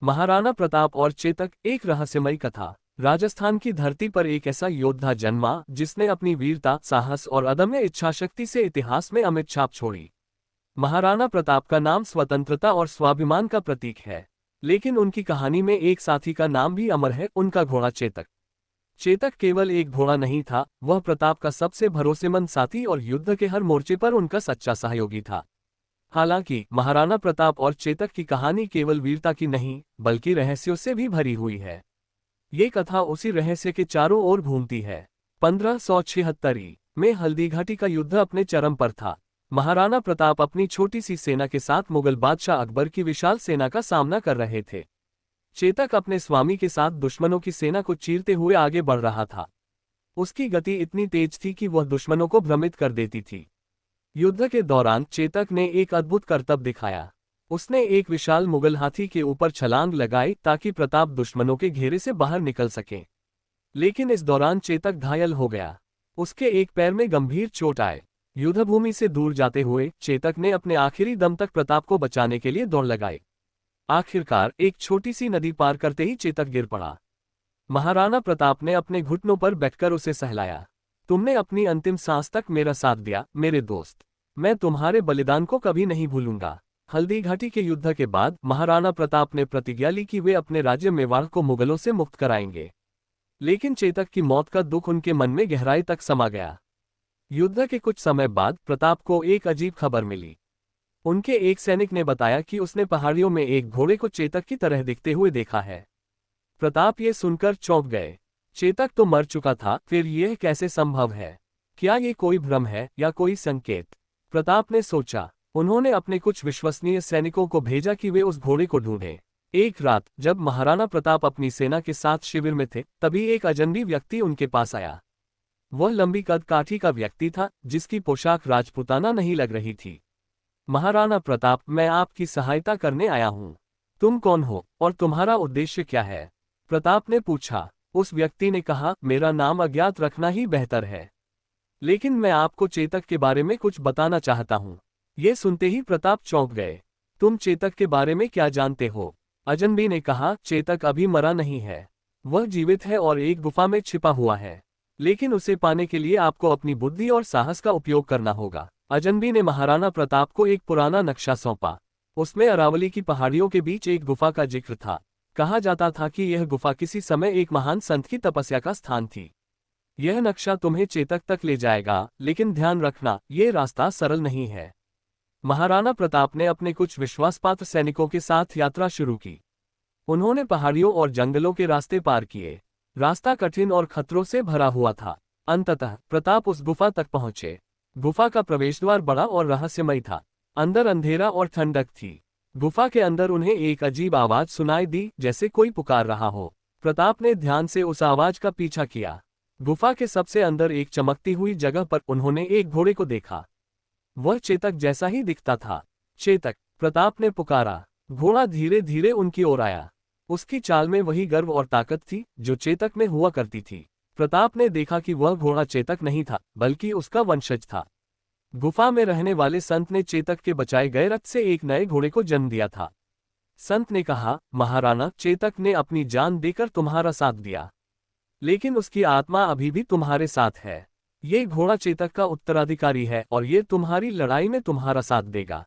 महाराणा प्रताप और चेतक, एक रहस्यमयी कथा। राजस्थान की धरती पर एक ऐसा योद्धा जन्मा जिसने अपनी वीरता, साहस और अदम्य इच्छाशक्ति से इतिहास में अमिट छाप छोड़ी। महाराणा प्रताप का नाम स्वतंत्रता और स्वाभिमान का प्रतीक है, लेकिन उनकी कहानी में एक साथी का नाम भी अमर है, उनका घोड़ा चेतक। चेतक केवल एक घोड़ा नहीं था, वह प्रताप का सबसे भरोसेमंद साथी और युद्ध के हर मोर्चे पर उनका सच्चा सहयोगी था। हालांकि महाराणा प्रताप और चेतक की कहानी केवल वीरता की नहीं, बल्कि रहस्यों से भी भरी हुई है। ये कथा उसी रहस्य के चारों ओर घूमती है। 1576 में हल्दीघाटी का युद्ध अपने चरम पर था। महाराणा प्रताप अपनी छोटी सी सेना के साथ मुगल बादशाह अकबर की विशाल सेना का सामना कर रहे थे। चेतक अपने स्वामी के साथ दुश्मनों की सेना को चीरते हुए आगे बढ़ रहा था। उसकी गति इतनी तेज थी कि वह दुश्मनों को भ्रमित कर देती थी। युद्ध के दौरान चेतक ने एक अद्भुत करतब दिखाया। उसने एक विशाल मुगल हाथी के ऊपर छलांग लगाई ताकि प्रताप दुश्मनों के घेरे से बाहर निकल सके। लेकिन इस दौरान चेतक घायल हो गया। उसके एक पैर में गंभीर चोट आए। युद्धभूमि से दूर जाते हुए चेतक ने अपने आखिरी दम तक प्रताप को बचाने के लिए दौड़ लगाई। आखिरकार एक छोटी सी नदी पार करते ही चेतक गिर पड़ा। महाराणा प्रताप ने अपने घुटनों पर बैठकर उसे सहलाया। तुमने अपनी अंतिम सांस तक मेरा साथ दिया, मेरे दोस्त। मैं तुम्हारे बलिदान को कभी नहीं भूलूंगा। हल्दीघाटी के युद्ध के बाद महाराणा प्रताप ने प्रतिज्ञा ली कि वे अपने राज्य मेवाड़ को मुगलों से मुक्त कराएंगे। लेकिन चेतक की मौत का दुख उनके मन में गहराई तक समा गया। युद्ध के कुछ समय बाद प्रताप को एक अजीब खबर मिली। उनके एक सैनिक ने बताया कि उसने पहाड़ियों में एक घोड़े को चेतक की तरह दिखते हुए देखा है। प्रताप ये सुनकर चौंक गए। चेतक तो मर चुका था, फिर यह कैसे संभव है? क्या ये कोई भ्रम है या कोई संकेत? प्रताप ने सोचा। उन्होंने अपने कुछ विश्वसनीय सैनिकों को भेजा कि वे उस घोड़े को ढूंढें। एक रात जब महाराणा प्रताप अपनी सेना के साथ शिविर में थे, तभी एक अजनबी व्यक्ति उनके पास आया। वह लंबी कद काठी का व्यक्ति था, जिसकी पोशाक राजपूताना नहीं लग रही थी। महाराणा प्रताप, मैं आपकी सहायता करने आया हूँ। तुम कौन हो और तुम्हारा उद्देश्य क्या है? प्रताप ने पूछा। उस व्यक्ति ने कहा, मेरा नाम अज्ञात रखना ही बेहतर है, लेकिन मैं आपको चेतक के बारे में कुछ बताना चाहता हूँ। ये सुनते ही प्रताप चौंक गए। तुम चेतक के बारे में क्या जानते हो? अजनबी ने कहा, चेतक अभी मरा नहीं है। वह जीवित है और एक गुफा में छिपा हुआ है, लेकिन उसे पाने के लिए आपको अपनी बुद्धि और साहस का उपयोग करना होगा। अजनबी ने महाराणा प्रताप को एक पुराना नक्शा सौंपा। उसमें अरावली की पहाड़ियों के बीच एक गुफा का जिक्र था। कहा जाता था कि यह गुफा किसी समय एक महान संत की तपस्या का स्थान थी। यह नक्शा तुम्हें चेतक तक ले जाएगा, लेकिन ध्यान रखना, यह रास्ता सरल नहीं है। महाराणा प्रताप ने अपने कुछ विश्वासपात्र सैनिकों के साथ यात्रा शुरू की। उन्होंने पहाड़ियों और जंगलों के रास्ते पार किए। रास्ता कठिन और खतरों से भरा हुआ था। अंततः प्रताप उस गुफा तक पहुंचे। गुफा का प्रवेशद्वार बड़ा और रहस्यमय था। अंदर अंधेरा और ठंडक थी। गुफा के अंदर उन्हें एक अजीब आवाज सुनाई दी, जैसे कोई पुकार रहा हो। प्रताप ने ध्यान से उस आवाज का पीछा किया। गुफा के सबसे अंदर एक चमकती हुई जगह पर उन्होंने एक घोड़े को देखा। वह चेतक जैसा ही दिखता था। चेतक, प्रताप ने पुकारा। घोड़ा धीरे धीरे उनकी ओर आया। उसकी चाल में वही गर्व और ताकत थी जो चेतक में हुआ करती थी। प्रताप ने देखा कि वह घोड़ा चेतक नहीं था, बल्कि उसका वंशज था। गुफा में रहने वाले संत ने चेतक के बचाए गए रक्त से एक नए घोड़े को जन्म दिया था। संत ने कहा, महाराणा, चेतक ने अपनी जान देकर तुम्हारा साथ दिया, लेकिन उसकी आत्मा अभी भी तुम्हारे साथ है। ये घोड़ा चेतक का उत्तराधिकारी है और ये तुम्हारी लड़ाई में तुम्हारा साथ देगा।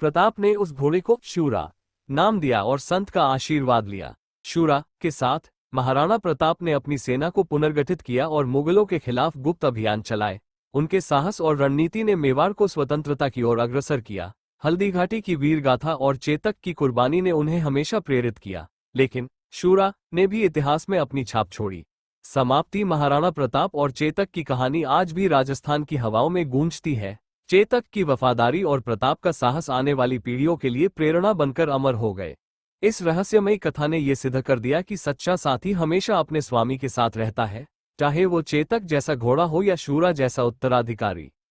प्रताप ने उस घोड़े को शूरा नाम दिया और संत का आशीर्वाद लिया। शूरा के साथ महाराणा प्रताप ने अपनी सेना को पुनर्गठित किया और मुगलों के खिलाफ गुप्त अभियान चलाए। उनके साहस और रणनीति ने मेवाड़ को स्वतंत्रता की ओर अग्रसर किया। हल्दीघाटी की वीर गाथा और चेतक की कुर्बानी ने उन्हें हमेशा प्रेरित किया, लेकिन शूरा ने भी इतिहास में अपनी छाप छोड़ी। समाप्ति। महाराणा प्रताप और चेतक की कहानी आज भी राजस्थान की हवाओं में गूंजती है। चेतक की वफादारी और प्रताप का साहस आने वाली पीढ़ियों के लिए प्रेरणा बनकर अमर हो गए। इस रहस्यमयी कथा ने यह सिद्ध कर दिया कि सच्चा साथी हमेशा अपने स्वामी के साथ रहता है, चाहे वो चेतक जैसा घोड़ा हो या शूरा जैसा उत्तराधिकारी।